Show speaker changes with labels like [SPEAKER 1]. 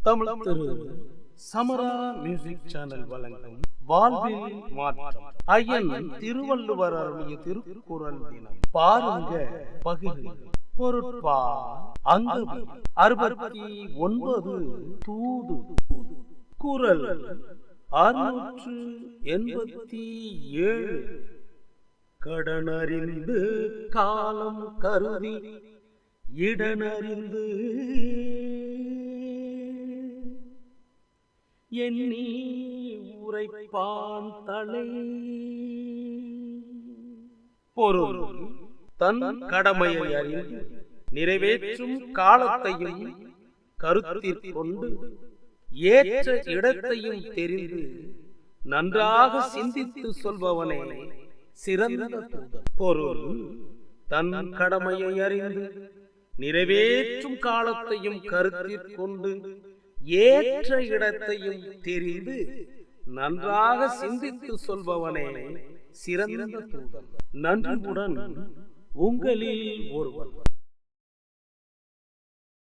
[SPEAKER 1] தமிழ் திரு சமரா music channel வழங்கும் வாழ்வில் மாற்றம் ஐயன் திருவள்ளுவர் அருளிய திருக்குறள் தினம். பாருங்க பகிர்ந்து பொருட்பா அங்கவி 69 தூது. குறள் 687. கடனறிந்து காலம் கருதி இடனறிந்து எண்ணி உரைப்பான் தலை. பொருள்: தன் கடமையை அறிந்து நிறைவேற்றும் காலத்தையும் கருத்தில் கொண்டு ஏற்ற இடத்தையும் தெரிந்து நன்றாக சிந்தித்து சொல்பவனே சிறந்த தூதன். பொருள்: தன் கடமையை அறிந்து நிறைவேற்றும் காலத்தையும் கருத்தில் கொண்டு ஏற்ற இடத்தையும் தெரிந்து நன்றாக சிந்தித்து சொல்பவனே சிறந்த தூதன். நன்றியுடன் உங்களில் ஒருவன்.